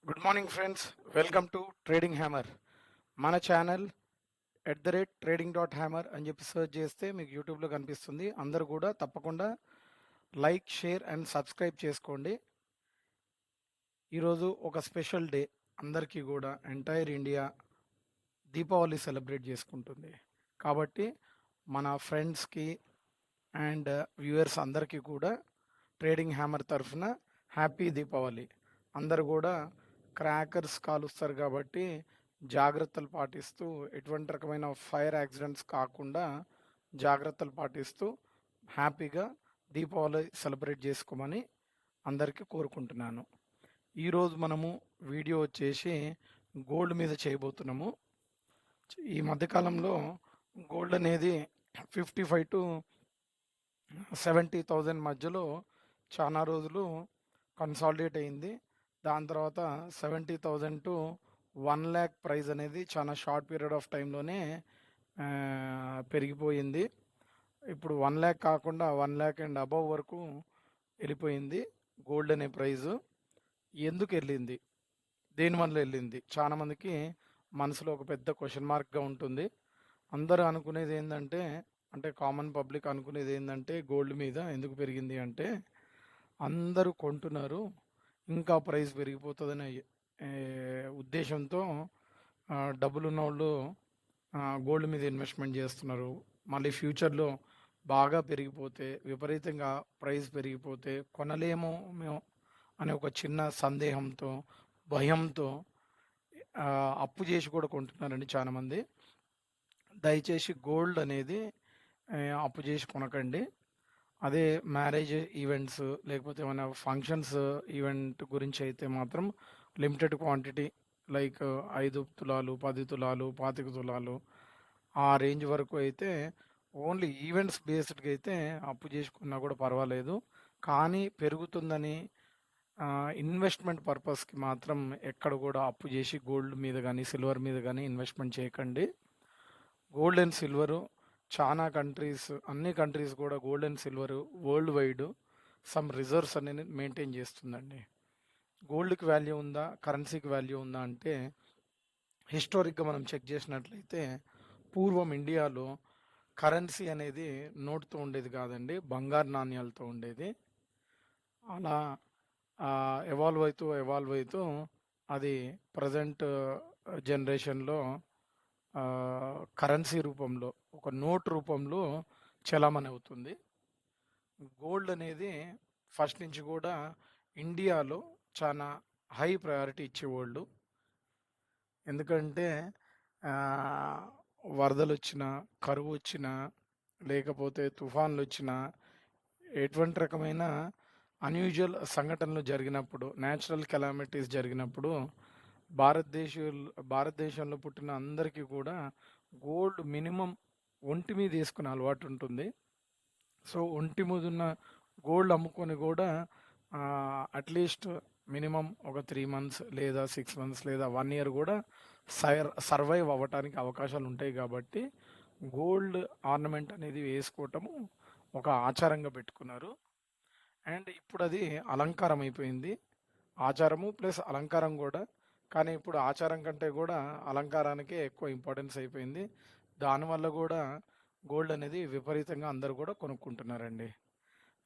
Good morning friends. Welcome to trading hammer. మన channel @trading.hammer అని చెప్పి సెర్చ్ చేస్తే మీకు యూట్యూబ్లో కనిపిస్తుంది. అందరూ కూడా తప్పకుండా లైక్, షేర్ అండ్ సబ్స్క్రైబ్ చేసుకోండి. ఈరోజు ఒక స్పెషల్ డే. అందరికీ కూడా ఎంటైర్ ఇండియా దీపావళి సెలబ్రేట్ చేసుకుంటుంది. కాబట్టి మన ఫ్రెండ్స్కి అండ్ వ్యూయర్స్ అందరికీ కూడా ట్రేడింగ్ హ్యామర్ తరఫున హ్యాపీ దీపావళి. అందరు కూడా క్రాకర్స్ కాలుస్తారు కాబట్టి జాగ్రత్తలు పాటిస్తూ ఎటువంటి రకమైన ఫైర్ యాక్సిడెంట్స్ కాకుండా జాగ్రత్తలు పాటిస్తూ హ్యాపీగా దీపావళి సెలబ్రేట్ చేసుకోమని అందరికీ కోరుకుంటున్నాను. ఈరోజు మనము వీడియో వచ్చేసి గోల్డ్ మీద చేయబోతున్నాము. ఈ మధ్యకాలంలో గోల్డ్ అనేది 55 to 70,000 మధ్యలో చాలా రోజులు కన్సాలిడేట్ అయింది. దాని తర్వాత 70,000 to 1,00,000 ప్రైస్ అనేది చాలా షార్ట్ పీరియడ్ ఆఫ్ టైంలోనే పెరిగిపోయింది. ఇప్పుడు 1,00,000 కాకుండా 1,00,000 అండ్ అబవ్ వరకు వెళ్ళిపోయింది గోల్డ్ అనే ప్రైజు. ఎందుకు వెళ్ళింది, దేనివల్ల వెళ్ళింది, చాలామందికి మనసులో ఒక పెద్ద క్వశ్చన్ మార్క్గా ఉంటుంది. అందరూ అనుకునేది ఏంటంటే, కామన్ పబ్లిక్ అనుకునేది ఏంటంటే గోల్డ్ మీద ఎందుకు పెరిగింది అంటే అందరూ కొంటున్నారు, ఇంకా ప్రైస్ పెరిగిపోతుందనే ఉద్దేశంతో డబ్బులు ఉన్న వాళ్ళు గోల్డ్ మీద ఇన్వెస్ట్మెంట్ చేస్తున్నారు. మళ్ళీ ఫ్యూచర్లో బాగా పెరిగిపోతే, విపరీతంగా ప్రైస్ పెరిగిపోతే కొనలేమో మేము అనే ఒక చిన్న సందేహంతో, భయంతో అప్పు చేసి కూడా కొంటున్నారండి చాలామంది. దయచేసి గోల్డ్ అనేది అప్పు చేసి కొనకండి. అదే మ్యారేజ్ ఈవెంట్స్ లేకపోతే ఏమైనా ఫంక్షన్స్ ఈవెంట్ గురించి అయితే మాత్రం లిమిటెడ్ క్వాంటిటీ, లైక్ 5 తులాలు, 10 తులాలు, 25 తులాలు ఆ రేంజ్ వరకు అయితే ఓన్లీ ఈవెంట్స్ బేస్డ్గా అయితే అప్పు చేసుకున్నా కూడా పర్వాలేదు. కానీ పెరుగుతుందని ఇన్వెస్ట్మెంట్ పర్పస్కి మాత్రం ఎక్కడ కూడా అప్పు చేసి గోల్డ్ మీద కానీ సిల్వర్ మీద కానీ ఇన్వెస్ట్మెంట్ చేయకండి. గోల్డ్ అండ్ సిల్వరు చాలా కంట్రీస్, అన్ని కంట్రీస్ కూడా gold and silver world wide some reserves అనేది మెయింటైన్ చేస్తుందండి. గోల్డ్కి వాల్యూ ఉందా, కరెన్సీకి వాల్యూ ఉందా అంటే హిస్టారిక్గా మనం చెక్ చేసినట్లయితే పూర్వం ఇండియాలో కరెన్సీ అనేది నోటుతో ఉండేది కాదండి, బంగారు నాణ్యాలతో ఉండేది. అలా ఎవాల్వ్ అవుతూ అది ప్రజెంట్ జనరేషన్లో కరెన్సీ రూపంలో, ఒక నోట్ రూపంలో చలామణి అవుతుంది. గోల్డ్ అనేది ఫస్ట్ నుంచి కూడా ఇండియాలో చాలా హై ప్రయారిటీ ఇచ్చేవాళ్ళు. ఎందుకంటే వరదలు వచ్చినా, కరువు వచ్చినా, లేకపోతే తుఫాన్లు వచ్చినా, ఎటువంటి రకమైన అన్యూజువల్ సంఘటనలు జరిగినప్పుడు, న్యాచురల్ కెలామిటీస్ జరిగినప్పుడు భారతదేశంలో పుట్టిన అందరికీ కూడా గోల్డ్ మినిమం ఒంటి మీద వేసుకునే అలవాటు ఉంటుంది. సో ఒంటి మీద ఉన్న గోల్డ్ అమ్ముకొని కూడా అట్లీస్ట్ మినిమం ఒక 3 months లేదా 6 months లేదా 1 year కూడా సర్వైవ్ అవ్వటానికి అవకాశాలు ఉంటాయి. కాబట్టి గోల్డ్ ఆర్నమెంట్ అనేది వేసుకోవటము ఒక ఆచారంగా పెట్టుకున్నారు. అండ్ ఇప్పుడు అది అలంకారం అయిపోయింది. ఆచారము ప్లస్ అలంకారం కూడా. కానీ ఇప్పుడు ఆచారం కంటే కూడా అలంకారానికే ఎక్కువ ఇంపార్టెన్స్ అయిపోయింది. దానివల్ల కూడా గోల్డ్ అనేది విపరీతంగా అందరూ కూడా కొనుక్కుంటున్నారండి.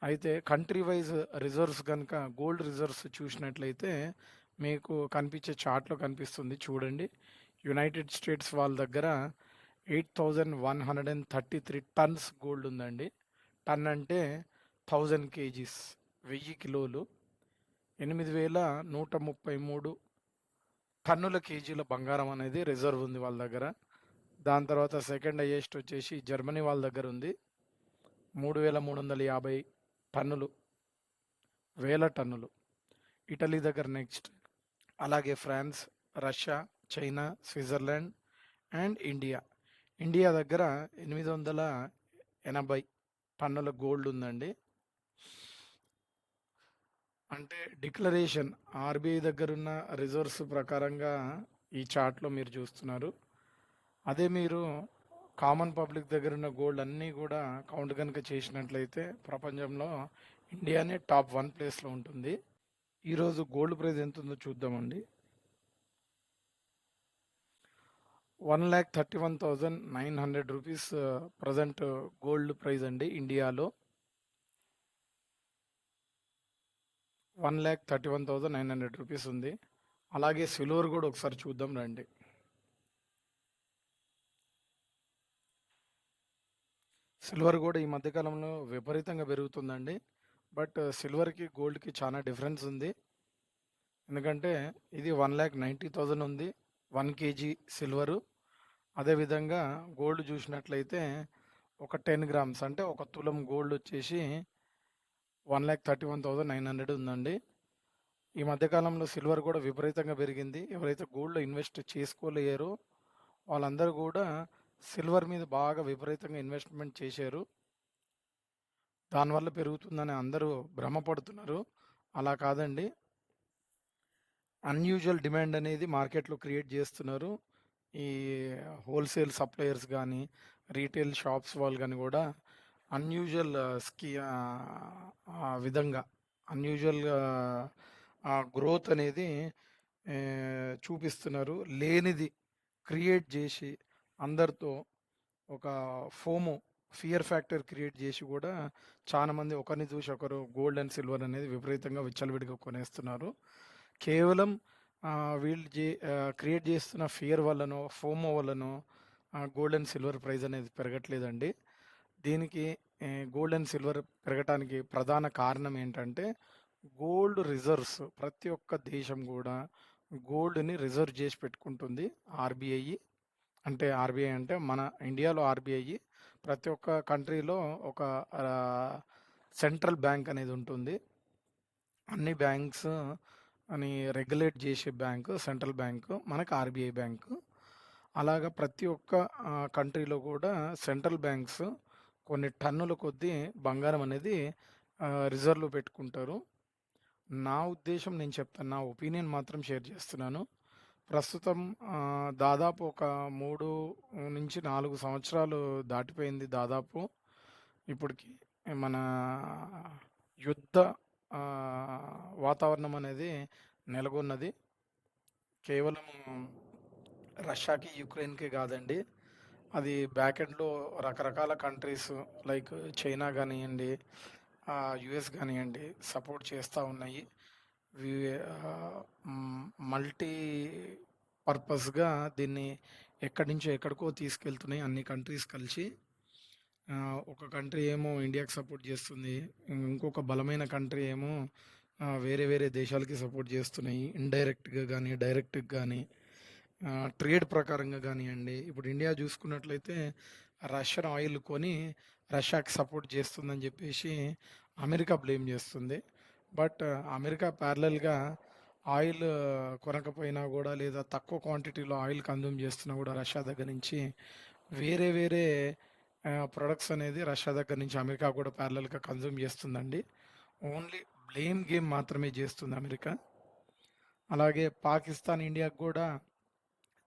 అయితే కంట్రీ వైజ్ రిజర్వ్స్ కనుక, గోల్డ్ రిజర్వ్స్ చూసినట్లయితే మీకు కనిపించే చార్ట్లో కనిపిస్తుంది చూడండి. యునైటెడ్ స్టేట్స్ వాళ్ళ దగ్గర 8,133 టన్స్ గోల్డ్ ఉందండి. టన్ అంటే 1000 kgs, 1000 కిలోలు. 8,133 టన్నుల కేజీల బంగారం అనేది రిజర్వ్ ఉంది వాళ్ళ దగ్గర. దాని తర్వాత సెకండ్ హైయెస్ట్ వచ్చేసి జర్మనీ వాళ్ళ దగ్గర ఉంది, 3,350 టన్నులు, 1000 టన్నులు. ఇటలీ దగ్గర నెక్స్ట్, అలాగే France, Russia, China, Switzerland and India దగ్గర 880 టన్నుల గోల్డ్ ఉందండి. అంటే డిక్లరేషన్ ఆర్బీఐ దగ్గర ఉన్న రిజర్వ్స్ ప్రకారంగా ఈ చార్ట్లో మీరు చూస్తున్నారు. అదే మీరు కామన్ పబ్లిక్ దగ్గర ఉన్న గోల్డ్ అన్నీ కూడా కౌంట్ కనుక చేసినట్లయితే ప్రపంచంలో ఇండియానే టాప్ 1 ప్లేస్లో ఉంటుంది. ఈరోజు గోల్డ్ ప్రైస్ ఎంత ఉందో చూద్దామండి. 1,31,900 రూపీస్ ప్రజెంట్ గోల్డ్ ప్రైస్ అండి ఇండియాలో. 1,31,900 రూపీస్ ఉంది. అలాగే సిల్వర్ కూడా ఒకసారి చూద్దాం రండి. సిల్వర్ కూడా ఈ మధ్యకాలంలో విపరీతంగా పెరుగుతుందండి. బట్ సిల్వర్కి గోల్డ్కి చాలా డిఫరెన్స్ ఉంది. ఎందుకంటే ఇది 1,90,000 ఉంది 1 kg సిల్వరు. అదేవిధంగా గోల్డ్ చూసినట్లయితే ఒక 10 గ్రామ్స్ అంటే ఒక తులం గోల్డ్ వచ్చేసి 1,31,900 ఉందండి. ఈ మధ్యకాలంలో సిల్వర్ కూడా విపరీతంగా పెరిగింది. ఎవరైతే గోల్డ్లో ఇన్వెస్ట్ చేసుకోలేరో వాళ్ళందరూ కూడా సిల్వర్ మీద బాగా విపరీతంగా ఇన్వెస్ట్మెంట్ చేశారు. దానివల్ల పెరుగుతుందని అందరూ భ్రమపడుతున్నారు. అలా కాదండి. అన్యూజువల్ డిమాండ్ అనేది మార్కెట్లో క్రియేట్ చేస్తున్నారు. ఈ హోల్సేల్ సప్లయర్స్ కానీ రీటైల్ షాప్స్ వాళ్ళు కానీ కూడా అన్యూజువల్ విధంగా అన్యూజువల్ గ్రోత్ అనేది చూపిస్తున్నారు. లేనిది క్రియేట్ చేసి అందరితో ఒక ఫియర్ ఫ్యాక్టర్ క్రియేట్ చేసి కూడా చాలామంది ఒకరిని చూసి ఒకరు గోల్డ్ అండ్ సిల్వర్ అనేది విపరీతంగా విచ్చలవిడిగా కొనేస్తున్నారు. కేవలం వీళ్ళు క్రియేట్ చేస్తున్న ఫియర్ వల్లనో ఫోమో వల్లనో గోల్డ్ అండ్ సిల్వర్ ప్రైస్ అనేది పెరగట్లేదండి. దీనికి గోల్డ్ అండ్ సిల్వర్ పెరగటానికి ప్రధాన కారణం ఏంటంటే గోల్డ్ రిజర్వ్స్. ప్రతి ఒక్క దేశం కూడా గోల్డ్ని రిజర్వ్ చేసి పెట్టుకుంటుంది. ఆర్బీఐ అంటే మన ఇండియాలో ఆర్బీఐ. ప్రతి ఒక్క కంట్రీలో ఒక సెంట్రల్ బ్యాంక్ అనేది ఉంటుంది. అన్ని బ్యాంక్స్ అని రెగ్యులేట్ చేసే బ్యాంకు సెంట్రల్ బ్యాంకు మనకు ఆర్బీఐ బ్యాంకు. అలాగా ప్రతి ఒక్క కంట్రీలో కూడా సెంట్రల్ బ్యాంక్స్ కొన్ని టన్నుల కొద్దీ బంగారం అనేది రిజర్వ్లో పెట్టుకుంటారు. నా ఉద్దేశం నేను చెప్తాను, నా ఒపీనియన్ మాత్రం షేర్ చేస్తున్నాను. ప్రస్తుతం దాదాపు ఒక 3 నుంచి 4 సంవత్సరాలు దాటిపోయింది దాదాపు. ఇప్పటికి మన యుద్ధ వాతావరణం అనేది నెలకొన్నది. కేవలం రష్యాకి యుక్రెయిన్కి కాదండి, అది బ్యాక్ ఎండ్లో రకరకాల కంట్రీస్ లైక్ చైనా కానివ్వండి, యుఎస్ కానివ్వండి సపోర్ట్ చేస్తూ ఉన్నాయి. మల్టీ పర్పస్గా దీన్ని ఎక్కడి నుంచో ఎక్కడికో తీసుకెళ్తున్నాయి అన్ని కంట్రీస్ కలిసి. ఒక కంట్రీ ఏమో ఇండియాకి సపోర్ట్ చేస్తుంది, ఇంకొక బలమైన కంట్రీ ఏమో వేరే వేరే దేశాలకి సపోర్ట్ చేస్తున్నాయి. ఇండైరెక్ట్గా కానీ డైరెక్ట్గా కానీ ట్రేడ్ ప్రకారంగా కానివ్వండి. ఇప్పుడు ఇండియా చూసుకున్నట్లయితే రష్యన్ ఆయిల్ కొని రష్యాకి సపోర్ట్ చేస్తుందని చెప్పేసి అమెరికా బ్లేమ్ చేస్తుంది. బట్ అమెరికా ప్యారలల్గా ఆయిల్ కొనకపోయినా కూడా లేదా తక్కువ క్వాంటిటీలో ఆయిల్ కన్జ్యూమ్ చేస్తున్నా కూడా రష్యా దగ్గర నుంచి వేరే వేరే ప్రొడక్ట్స్ అనేది రష్యా దగ్గర నుంచి అమెరికా కూడా ప్యారలల్గా కన్జ్యూమ్ చేస్తుందండి. ఓన్లీ బ్లేమ్ గేమ్ మాత్రమే చేస్తుంది అమెరికా. అలాగే పాకిస్తాన్ ఇండియాకు కూడా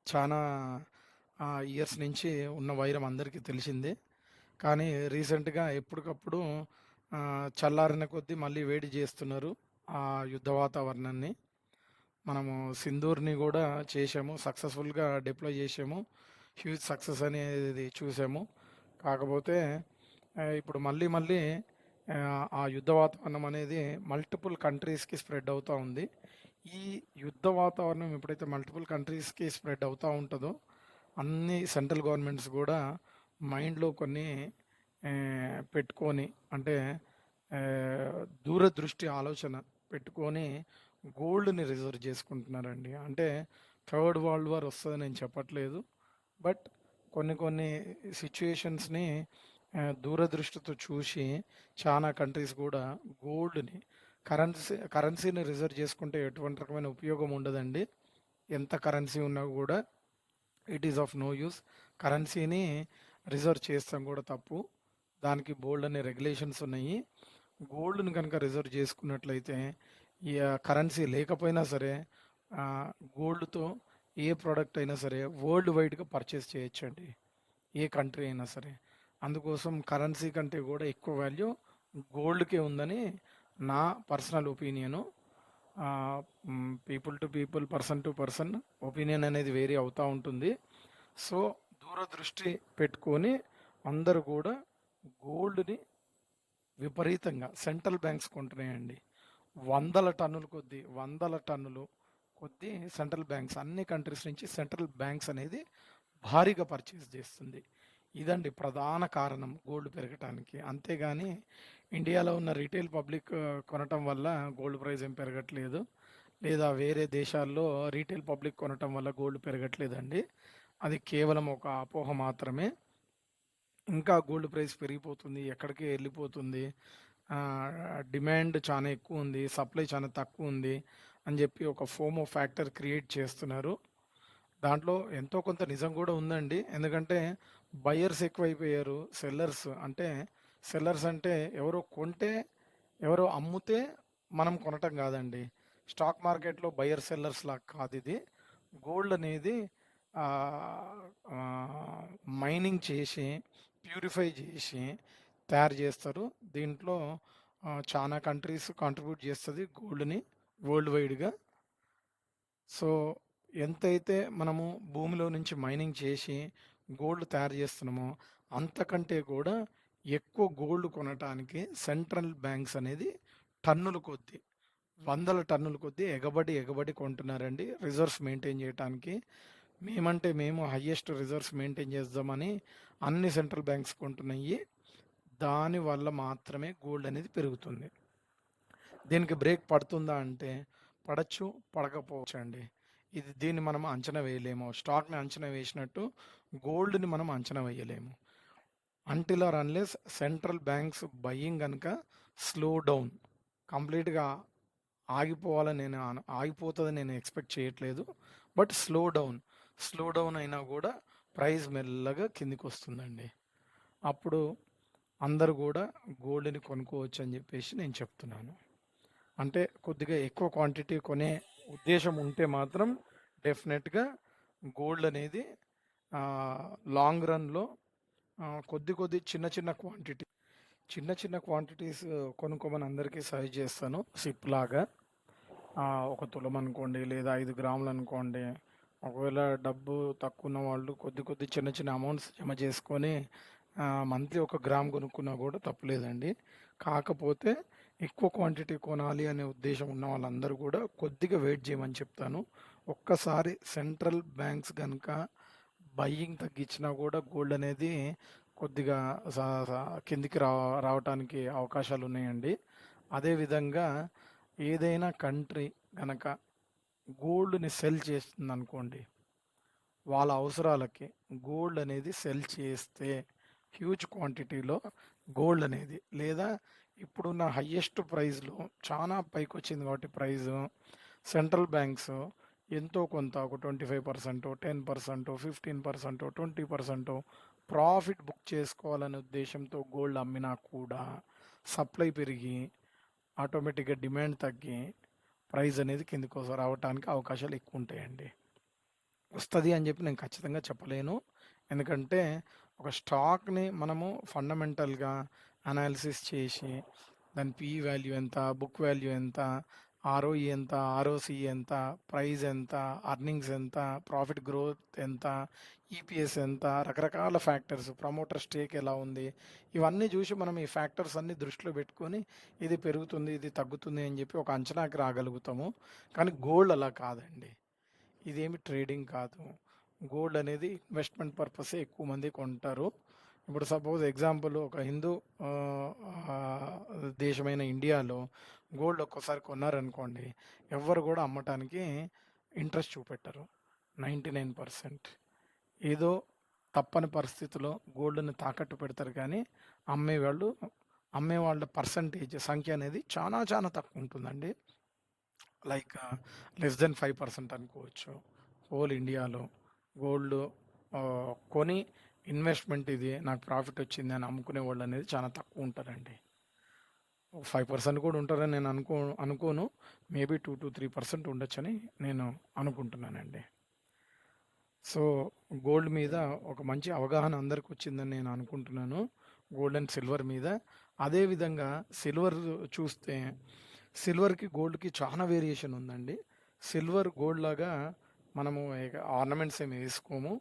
చాలా ఇయర్స్ నుంచి ఉన్న వైరం అందరికీ తెలిసిందే. కానీ రీసెంట్గా ఎప్పటికప్పుడు చల్లారిన కొద్దీ మళ్ళీ వేడి చేస్తున్నారు ఆ యుద్ధ వాతావరణాన్ని. మనము సింధూర్ని కూడా చేసాము, సక్సెస్ఫుల్గా డిప్లాయ్ చేసాము, హ్యూజ్ సక్సెస్ అనేది చూసాము. కాకపోతే ఇప్పుడు మళ్ళీ ఆ యుద్ధ వాతావరణం అనేది మల్టిపుల్ కంట్రీస్కి స్ప్రెడ్ అవుతూ ఉంది. ఈ యుద్ధ వాతావరణం ఎప్పుడైతే మల్టిపుల్ కంట్రీస్కి స్ప్రెడ్ అవుతూ ఉంటుందో అన్ని సెంట్రల్ గవర్నమెంట్స్ కూడా మైండ్లో కొన్ని పెట్టుకొని, అంటే దూరదృష్టి ఆలోచన పెట్టుకొని గోల్డ్ని రిజర్వ్ చేసుకుంటున్నారండి. అంటే థర్డ్ వరల్డ్ వార్ వస్తుందని నేను చెప్పట్లేదు, బట్ కొన్ని సిచ్యుయేషన్స్ని దూరదృష్టితో చూసి చాలా కంట్రీస్ కూడా గోల్డ్ని కరెన్సీని రిజర్వ్ చేసుకుంటే ఎటువంటి రకమైన ఉపయోగం ఉండదండి. ఎంత కరెన్సీ ఉన్నా కూడా it is of no use. కరెన్సీని రిజర్వ్ చేస్తాం కూడా తప్పు. దానికి బోల్డ్ అనే రెగ్యులేషన్స్ ఉన్నాయి. గోల్డ్ని కనుక రిజర్వ్ చేసుకున్నట్లయితే ఈ కరెన్సీ లేకపోయినా సరే గోల్డ్తో ఏ ప్రోడక్ట్ అయినా సరే వరల్డ్ వైడ్గా పర్చేస్ చేయొచ్చండి, ఏ కంట్రీ అయినా సరే. అందుకోసం కరెన్సీ కంటే కూడా ఎక్కువ వాల్యూ గోల్డ్కే ఉందని నా personal opinion. People to people, person to person opinion అనేది వేరీ అవుతూ ఉంటుంది. సో దూరదృష్టి పెట్టుకొని అందరూ కూడా గోల్డ్ని విపరీతంగా సెంట్రల్ బ్యాంక్స్ కొంటున్నాయండి. వందల టన్నులు కొద్దీ సెంట్రల్ బ్యాంక్స్ అన్ని కంట్రీస్ నుంచి సెంట్రల్ బ్యాంక్స్ అనేది భారీగా పర్చేస్ చేస్తుంది. ఇదండి ప్రధాన కారణం గోల్డ్ పెరగటానికి. అంతేగాని ఇండియాలో ఉన్న రీటైల్ పబ్లిక్ కొనటం వల్ల గోల్డ్ ప్రైస్ ఏం పెరగట్లేదు. లేదా వేరే దేశాల్లో రీటైల్ పబ్లిక్ కొనటం వల్ల గోల్డ్ పెరగట్లేదండి. అది కేవలం ఒక అపోహ మాత్రమే. ఇంకా గోల్డ్ ప్రైస్ పెరిగిపోతుంది, ఎక్కడికి వెళ్ళిపోతుంది, డిమాండ్ చాలా ఎక్కువ ఉంది, సప్లై చాలా తక్కువ ఉంది అని చెప్పి ఒక ఫోమో ఫ్యాక్టర్ క్రియేట్ చేస్తున్నారు. దాంట్లో ఎంతో కొంత నిజం కూడా ఉందండి. ఎందుకంటే బయ్యర్స్ ఎక్కువైపోయారు. సెల్లర్స్ అంటే ఎవరో కొంటే ఎవరో అమ్ముతే మనం కొనటం కాదండి. స్టాక్ మార్కెట్లో బయ్యర్ సెల్లర్స్ లాగా కాదు ఇది. గోల్డ్ అనేది మైనింగ్ చేసి ప్యూరిఫై చేసి తయారు చేస్తారు. దీంట్లో చాలా కంట్రీస్ కాంట్రిబ్యూట్ చేస్తుంది గోల్డ్ని వరల్డ్ వైడ్గా. సో ఎంతైతే మనము భూమిలో నుంచి మైనింగ్ చేసి గోల్డ్ తయారు చేస్తున్నామో అంతకంటే కూడా ఎక్కువ గోల్డ్ కొనటానికి సెంట్రల్ బ్యాంక్స్ అనేది టన్నుల కొద్దీ, వందల టన్నుల కొద్దీ ఎగబడి కొంటున్నారండి రిజర్వ్స్ మెయింటైన్ చేయడానికి. మేము హయ్యెస్ట్ రిజర్వ్స్ మెయింటైన్ చేద్దామని అన్ని సెంట్రల్ బ్యాంక్స్ కొంటున్నాయి. దానివల్ల మాత్రమే గోల్డ్ అనేది పెరుగుతుంది. దీనికి బ్రేక్ పడుతుందా అంటే పడచ్చు, పడకపోవచ్చు అండి. దీన్ని మనం అంచనా వేయలేము. స్టాక్ని అంచనా వేసినట్టు గోల్డ్ని మనం అంచనా వేయలేము. Until or unless central banks buying కనుక స్లో డౌన్, కంప్లీట్గా ఆగిపోతుందని నేను ఎక్స్పెక్ట్ చేయట్లేదు. బట్ స్లో డౌన్ అయినా కూడా ప్రైస్ మెల్లగా కిందికి వస్తుందండి. అప్పుడు అందరూ కూడా గోల్డ్ని కొనుక్కోవచ్చు అని చెప్పేసి నేను చెప్తున్నాను. అంటే కొద్దిగా ఎక్కువ క్వాంటిటీ కొనే ఉద్దేశం ఉంటే మాత్రం డెఫినెట్గా గోల్డ్ అనేది లాంగ్ రన్లో కొద్ది చిన్న క్వాంటిటీస్ కొనుక్కోమని అందరికీ సజెస్ట్ చేస్తాను. సిప్ లాగా 1 తులం అనుకోండి, లేదా 5 గ్రాములు అనుకోండి. ఒకవేళ డబ్బు తక్కువ ఉన్న వాళ్ళు కొద్ది చిన్న అమౌంట్స్ జమ చేసుకొని మంత్లీ 1 గ్రామ్ కొనుక్కున్నా కూడా తప్పులేదండి. కాకపోతే ఎక్కువ క్వాంటిటీ కొనాలి అనే ఉద్దేశం ఉన్న వాళ్ళందరూ కూడా కొద్దిగా వెయిట్ చేయమని చెప్తాను. ఒక్కసారి సెంట్రల్ బ్యాంక్స్ కనుక బయ్యింగ్ తగ్గించినా కూడా గోల్డ్ అనేది కొద్దిగా కిందికి రావటానికి అవకాశాలు ఉన్నాయండి. అదేవిధంగా ఏదైనా కంట్రీ కనుక గోల్డ్ని సెల్ చేస్తుంది అనుకోండి, వాళ్ళ అవసరాలకి గోల్డ్ అనేది సెల్ చేస్తే హ్యూజ్ క్వాంటిటీలో గోల్డ్ అనేది, లేదా ఇప్పుడున్న హయ్యెస్ట్ ప్రైస్లో చాలా పైకి వచ్చింది కాబట్టి ప్రైజు, సెంట్రల్ బ్యాంక్స్ ఎంతో కొంత ఒక 25%, 10%, 15%, 20% ప్రాఫిట్ బుక్ చేసుకోవాలనే ఉద్దేశంతో గోల్డ్ అమ్మినా కూడా సప్లై పెరిగి ఆటోమేటిక్గా డిమాండ్ తగ్గి ప్రైస్ అనేది కిందకు రావడానికి అవకాశాలు ఎక్కువ ఉంటాయండి. వస్తుంది అని చెప్పి నేను ఖచ్చితంగా చెప్పలేను. ఎందుకంటే ఒక స్టాక్ని మనము ఫండమెంటల్గా అనాలిసిస్ చేసి దాని పిఈ వాల్యూ ఎంత, బుక్ వాల్యూ ఎంత, ఆర్ఓఈ ఎంత, ఆర్ఓసి ఎంత, ప్రైస్ ఎంత, అర్నింగ్స్ ఎంత, ప్రాఫిట్ గ్రోత్ ఎంత, ఈపీఎస్ ఎంత, రకరకాల ఫ్యాక్టర్స్, ప్రమోటర్ స్టేక్ ఎలా ఉంది, ఇవన్నీ చూసి మనం ఈ ఫ్యాక్టర్స్ అన్ని దృష్టిలో పెట్టుకొని ఇది పెరుగుతుంది, ఇది తగ్గుతుంది అని చెప్పి ఒక అంచనాకి రాగలుగుతాము. కానీ గోల్డ్ అలా కాదండి. ఇదేమి ట్రేడింగ్ కాదు. గోల్డ్ అనేది ఇన్వెస్ట్మెంట్ పర్పసే ఎక్కువ మంది కొంటారు. ఇప్పుడు సపోజ్ ఎగ్జాంపుల్ ఒక హిందూ దేశమైన ఇండియాలో గోల్డ్ ఒక్కసారి కొన్నారనుకోండి, ఎవ్వరు కూడా అమ్మటానికి ఇంట్రెస్ట్ చూపెట్టరు. 99% ఏదో తప్పని పరిస్థితిలో గోల్డ్ని తాకట్టు పెడతారు, కానీ అమ్మేవాళ్ళ పర్సంటేజ్ సంఖ్య అనేది చాలా చాలా తక్కువ ఉంటుందండి. లైక్ లెస్ దెన్ 5% అనుకోవచ్చు. హోల్ ఇండియాలో గోల్డ్ కొని ఇన్వెస్ట్మెంట్ ఇది నాకు ప్రాఫిట్ వచ్చింది అని అమ్ముకునే వాళ్ళు అనేది చాలా తక్కువ ఉంటారండి. 5% కూడా ఉంటారని నేను అనుకోను. మేబీ 2 to 3% ఉండొచ్చని నేను అనుకుంటున్నానండి. సో గోల్డ్ మీద ఒక మంచి అవగాహన అందరికి వచ్చిందని నేను అనుకుంటున్నాను, గోల్డ్ అండ్ సిల్వర్ మీద. అదేవిధంగా సిల్వర్ చూస్తే సిల్వర్కి గోల్డ్కి చాలా వేరియేషన్ ఉందండి. సిల్వర్ గోల్డ్ లాగా మనము ఆర్నమెంట్స్ ఏమి వేసుకోము.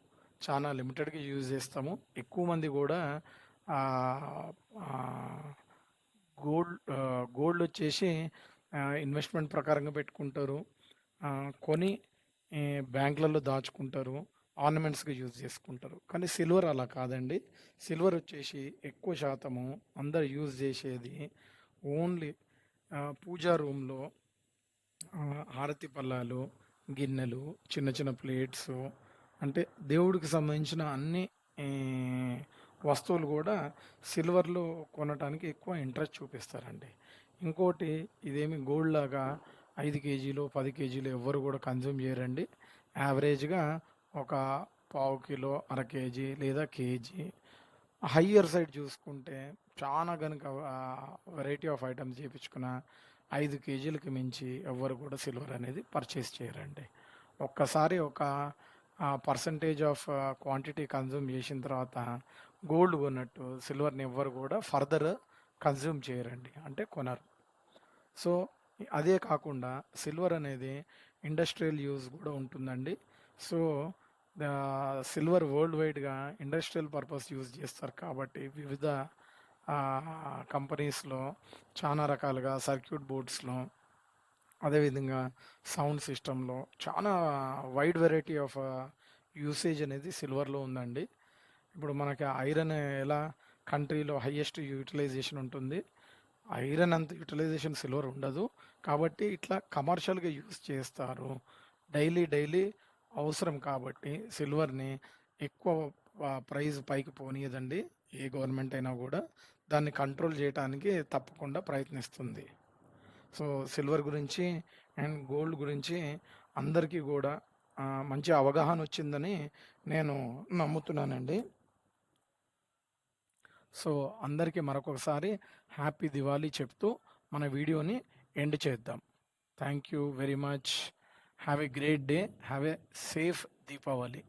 చాలా లిమిటెడ్గా యూజ్ చేస్తాము. ఎక్కువ మంది కూడా గోల్డ్ వచ్చేసి ఇన్వెస్ట్మెంట్ ప్రకారంగా పెట్టుకుంటారు. కొని బ్యాంకులలో దాచుకుంటారు. ఆర్నమెంట్స్గా యూజ్ చేసుకుంటారు. కానీ సిల్వర్ అలా కాదండి. సిల్వర్ వచ్చేసి ఎక్కువ శాతము అందరు యూజ్ చేసేది ఓన్లీ పూజా రూమ్లో హారతి పళ్ళాలు, గిన్నెలు, చిన్న చిన్న ప్లేట్స్, అంటే దేవుడికి సంబంధించిన అన్ని ఈ, వస్తువులు కూడా సిల్వర్లో కొనటానికి ఎక్కువ ఇంట్రెస్ట్ చూపిస్తారండి. ఇంకోటి, ఇదేమి గోల్డ్ లాగా 5 కేజీలు 10 కేజీలు ఎవ్వరు కూడా కన్జ్యూమ్ చేయరండి. యావరేజ్గా ఒక పావు కిలో, అర కేజీ లేదా కేజీ. హయ్యర్ సైడ్ చూసుకుంటే చాలా కనుక వెరైటీ ఆఫ్ ఐటమ్స్ చేయించుకున్న 5 కేజీలకి మించి ఎవ్వరు కూడా సిల్వర్ అనేది పర్చేస్ చేయరండి. ఒక్కసారి ఒక పర్సంటేజ్ ఆఫ్ క్వాంటిటీ కన్జ్యూమ్ చేసిన తర్వాత గోల్డ్ కొన్నట్టు సిల్వర్ని ఎవ్వరు కూడా ఫర్దర్ కన్జ్యూమ్ చేయరండి, అంటే కొనరు. సో అదే కాకుండా సిల్వర్ అనేది ఇండస్ట్రియల్ యూజ్ కూడా ఉంటుందండి. సో సిల్వర్ వరల్డ్ వైడ్గా ఇండస్ట్రియల్ పర్పస్ యూజ్ చేస్తారు కాబట్టి వివిధ కంపెనీస్లో చాలా రకాలుగా సర్క్యూట్ బోర్డ్స్లో, అదేవిధంగా సౌండ్ సిస్టంలో చాలా వైడ్ వెరైటీ ఆఫ్ యూసేజ్ అనేది సిల్వర్లో ఉందండి. ఇప్పుడు మనకి ఐరన్ ఎలా కంట్రీలో హయ్యెస్ట్ యూటిలైజేషన్ ఉంటుంది, ఐరన్ అంత యూటిలైజేషన్ సిల్వర్ ఉండదు. కాబట్టి ఇట్లా కమర్షియల్గా యూజ్ చేస్తారు. డైలీ అవసరం కాబట్టి సిల్వర్ని ఎక్కువ ప్రైస్ పైకి పోనీయదండి. ఏ గవర్నమెంట్ అయినా కూడా దాన్ని కంట్రోల్ చేయడానికి తప్పకుండా ప్రయత్నిస్తుంది. సో సిల్వర్ గురించి అండ్ గోల్డ్ గురించి అందరికీ కూడా మంచి అవగాహన వచ్చిందని నేను నమ్ముతున్నానండి. సో అందరికీ మరొకసారి హ్యాపీ దివాళీ చెప్తూ మన వీడియోని ఎండ్ చేద్దాం. Thank you very much. Have a great day. Have a safe Deepavali.